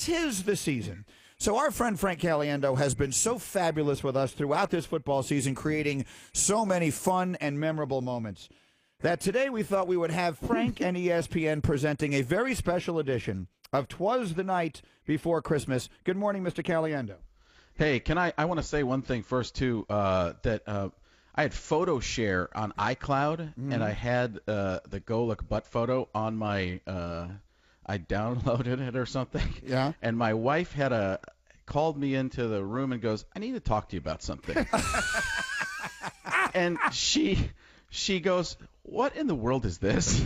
'tis the season. So our friend Frank Caliendo has been so fabulous with us throughout this football season, creating so many fun and memorable moments, that today we thought we would have Frank and ESPN presenting a very special edition of 'Twas the Night Before Christmas. Good morning, Mr. Caliendo. Hey, I want to say one thing first, too, that I had photo share on iCloud, and I had the Go Look Butt photo on my I downloaded it or something. Yeah. And my wife had called me into the room and goes, I need to talk to you about something. And she goes, what in the world is this?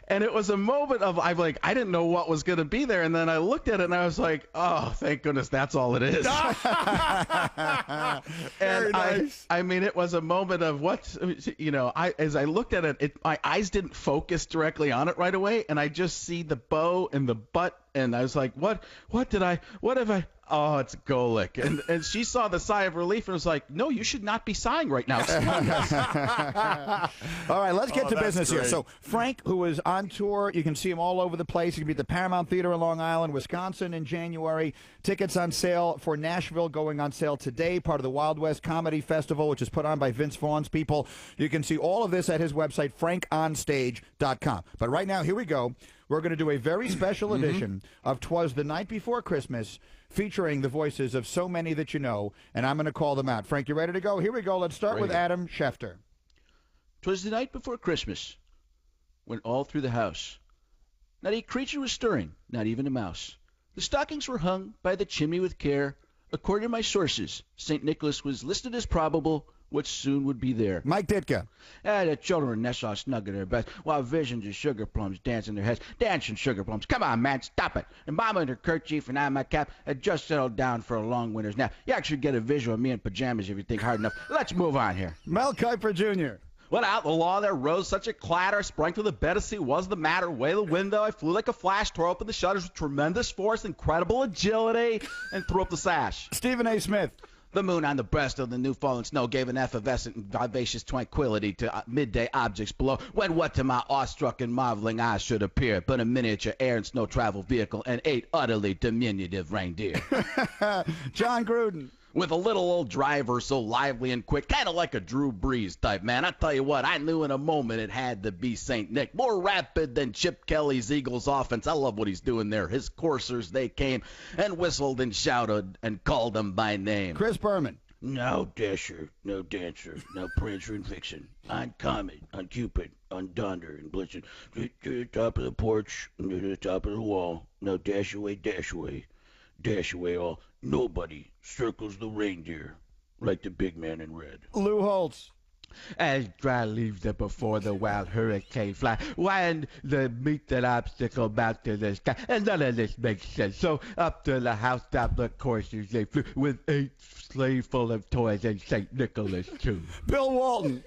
And it was a moment of, I didn't know what was going to be there. And then I looked at it and I was like, oh, thank goodness that's all it is. Very nice. I mean, it was a moment of as I looked at it, my eyes didn't focus directly on it right away. And I just see the bow and the butt. And I was like, what have I? Oh, it's Golic. And she saw the sigh of relief and was like, no, you should not be sighing right now. All right, let's get to business great. here. So Frank, who is on tour, you can see him all over the place. He can be at the Paramount Theater in Long Island, Wisconsin in January. Tickets on sale for Nashville going on sale today, part of the Wild West Comedy Festival, which is put on by Vince Vaughn's people. You can see all of this at his website, frankonstage.com. But right now, here we go. We're going to do a very special edition of 'Twas the Night Before Christmas, featuring the voices of so many that you know, and I'm going to call them out. Frank, you ready to go? Here we go. Let's start with Adam Schefter. 'Twas the night before Christmas, when all through the house not a creature was stirring, not even a mouse. The stockings were hung by the chimney with care. According to my sources, St. Nicholas was listed as probable, which soon would be there. Mike Ditka. The children nest all snug in their beds, while visions of sugar plums dance in their heads. Dancing sugar plums. Come on, man, stop it. And Mama in her kerchief and I in my cap had just settled down for a long winter's nap. You actually get a visual of me in pajamas if you think hard enough. Let's move on here. Mel Kiper Jr. Well, out the law there rose such a clatter, sprang through the bed to see what's the matter. Way the window, I flew like a flash, tore open the shutters with tremendous force, incredible agility, and threw up the sash. Stephen A. Smith. The moon on the breast of the new fallen snow gave an effervescent and vivacious tranquility to midday objects below, when what to my awestruck and marveling eyes should appear but a miniature air and snow travel vehicle and 8 utterly diminutive reindeer. John Gruden. With a little old driver so lively and quick, kind of like a Drew Brees type, man. I tell you what, I knew in a moment it had to be St. Nick. More rapid than Chip Kelly's Eagles offense. I love what he's doing there. His coursers, they came and whistled and shouted and called them by name. Chris Berman. No Dasher, no Dancer, no Prancer and Vixen. On Comet, on Cupid, on Donder and Blitzen. To the top of the porch, to the top of the wall. No dash away, dash away. Dash away all. Nobody circles the reindeer like the big man in red. Lou Holtz. As dry leaves that before the wild hurricane fly, wind the meet that obstacle back to the sky, and none of this makes sense. So up to the housetop the coursers they flew, with 8 sleigh full of toys and St. Nicholas too. Bill Walton.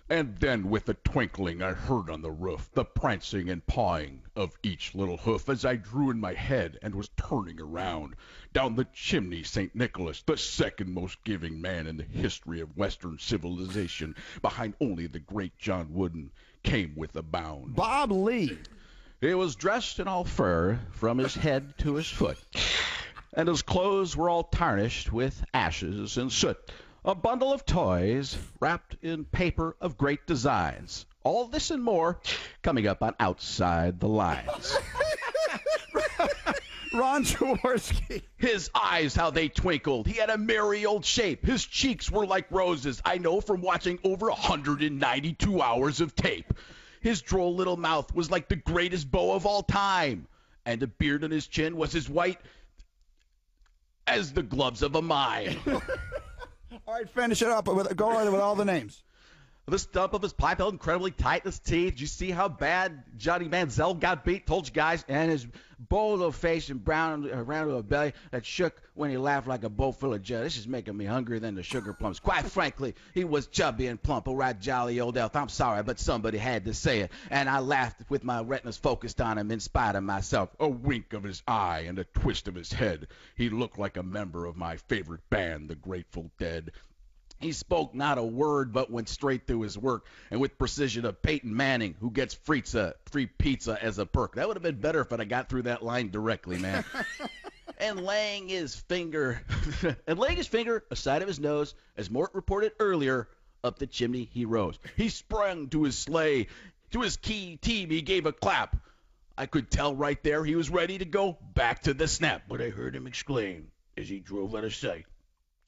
And then with a twinkling I heard on the roof the prancing and pawing of each little hoof as I drew in my head and was turning around. Down the chimney St. Nicholas, the second most giving man in the history of Western civilization, behind only the great John Wooden, came with a bound. Bob Lee. He was dressed in all fur from his head to his foot, and his clothes were all tarnished with ashes and soot. A bundle of toys wrapped in paper of great designs. All this and more coming up on Outside the Lines. Ron Jaworski. His eyes, how they twinkled. He had a merry old shape. His cheeks were like roses. I know from watching over 192 hours of tape. His droll little mouth was like the greatest bow of all time. And the beard on his chin was as white as the gloves of a mime. All right, finish it up. Go on with all the names. The stump of his pipe held incredibly tight in his teeth. Did you see how bad Johnny Manziel got beat? Told you guys. And his bold little face and brown around to a belly that shook when he laughed like a bowl full of jelly. This is making me hungrier than the sugar plums. Quite frankly, he was chubby and plump, a right jolly old elf. I'm sorry, but somebody had to say it. And I laughed with my retinas focused on him in spite of myself. A wink of his eye and a twist of his head. He looked like a member of my favorite band, the Grateful Dead. He spoke not a word, but went straight through his work, and with precision of Peyton Manning, who gets free pizza as a perk. That would have been better if I'd have got through that line directly, man. and laying his finger aside of his nose, as Mort reported earlier, up the chimney he rose. He sprung to his sleigh. To his key team he gave a clap. I could tell right there he was ready to go back to the snap. But I heard him exclaim as he drove out of sight,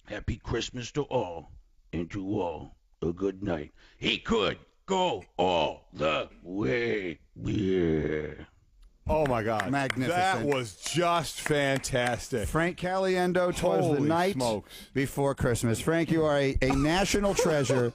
"Happy Christmas to all, and to all a good night." He could go all the way. Yeah. Oh, my God. Magnificent. That was just fantastic. Frank Caliendo, 'twas the Holy night smokes. before Christmas. Frank, you are a national treasure.